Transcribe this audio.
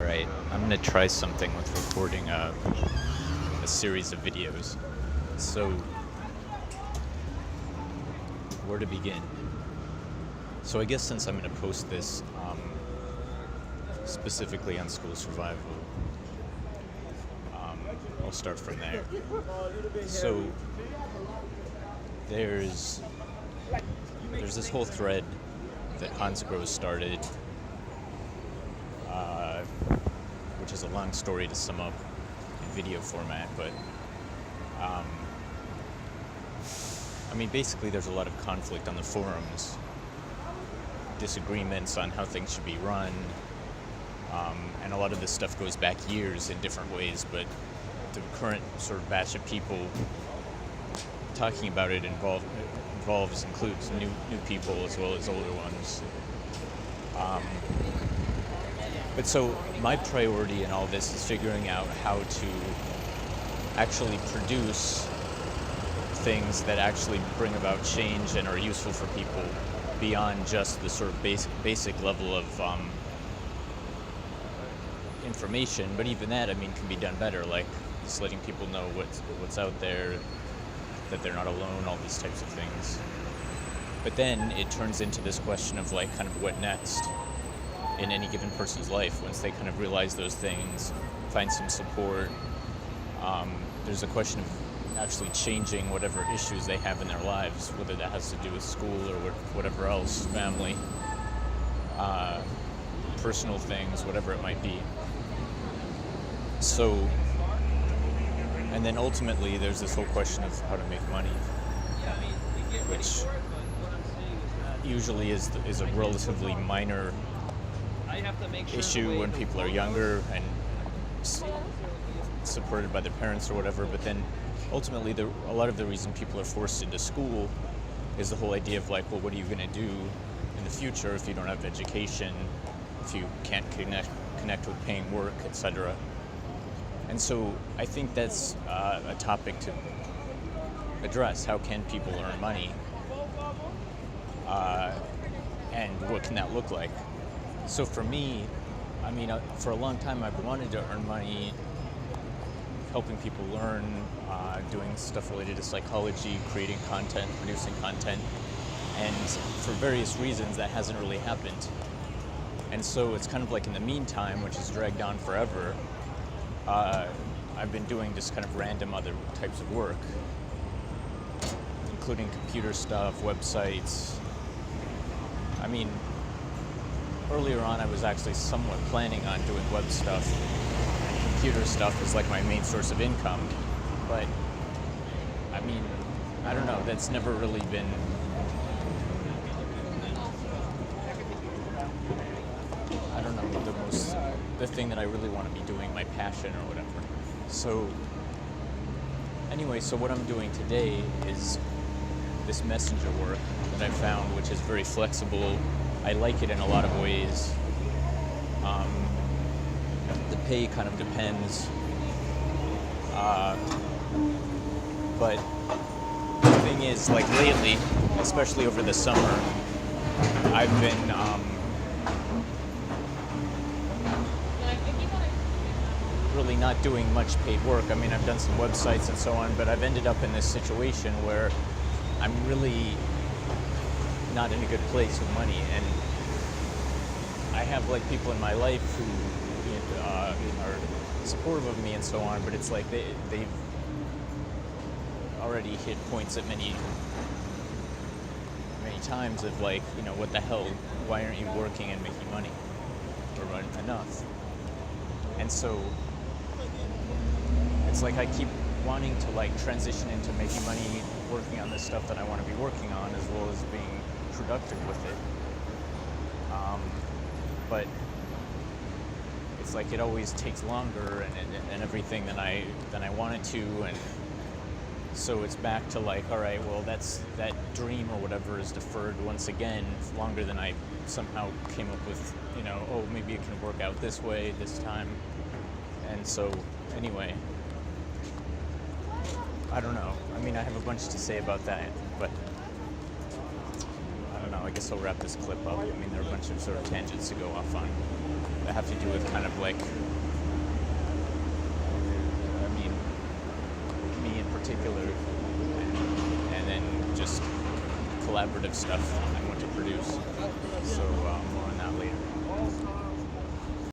Right, I'm gonna try something with recording a series of videos. So, where to begin? So I guess since I'm gonna post this specifically on school survival, I'll start from there. So there's this whole thread that Hans Gross started, which is a long story to sum up in video format, but basically there's a lot of conflict on the forums, disagreements on how things should be run, and a lot of this stuff goes back years in different ways, but the current sort of batch of people talking about it includes new people as well as older ones. But so my priority in all this is figuring out how to actually produce things that actually bring about change and are useful for people beyond just the sort of basic level of information. But even that, can be done better, like just letting people know what's out there, that they're not alone, all these types of things. But then it turns into this question of like kind of what next in any given person's life once they kind of realize those things, find some support. There's a question of actually changing whatever issues they have in their lives, whether that has to do with school or whatever else, family, personal things, whatever it might be. So, and then ultimately there's this whole question of how to make money, which usually is a relatively minor issue when people are younger and supported by their parents or whatever, but then ultimately a lot of the reason people are forced into school is the whole idea of like, well, what are you going to do in the future if you don't have education, if you can't connect with paying work, etc. And so I think that's a topic to address. How can people earn money? And what can that look like? So for me, for a long time I've wanted to earn money helping people learn, doing stuff related to psychology, creating content, producing content, and for various reasons that hasn't really happened. And so it's kind of like in the meantime, which has dragged on forever, I've been doing just kind of random other types of work, including computer stuff, websites. Earlier on I was actually somewhat planning on doing web stuff, and computer stuff is like my main source of income, but I don't know, that's never really been the thing that I really want to be doing, my passion or whatever. So anyway, so what I'm doing today is this messenger work that I found, which is very flexible. I like it in a lot of ways. The pay kind of depends. But the thing is, like lately, especially over the summer, I've been really not doing much paid work. I've done some websites and so on, but I've ended up in this situation where I'm really not in a good place with money, and I have like people in my life who are supportive of me and so on, but it's like they've already hit points at many times of like, what the hell, why aren't you working and making money or enough? And so it's like I keep wanting to like transition into making money working on this stuff that I want to be working on, as well as being productive with it. But it's like it always takes longer and everything than I want it to, and so it's back to like, all right, well, that dream or whatever is deferred once again longer than I somehow came up with, oh, maybe it can work out this way this time. And so anyway, I don't know. I have a bunch to say about that, but I don't know. I guess I'll wrap this clip up. There are a bunch of sort of tangents to go off on. have to do with kind of like, I mean, me in particular, and then just collaborative stuff I want to produce.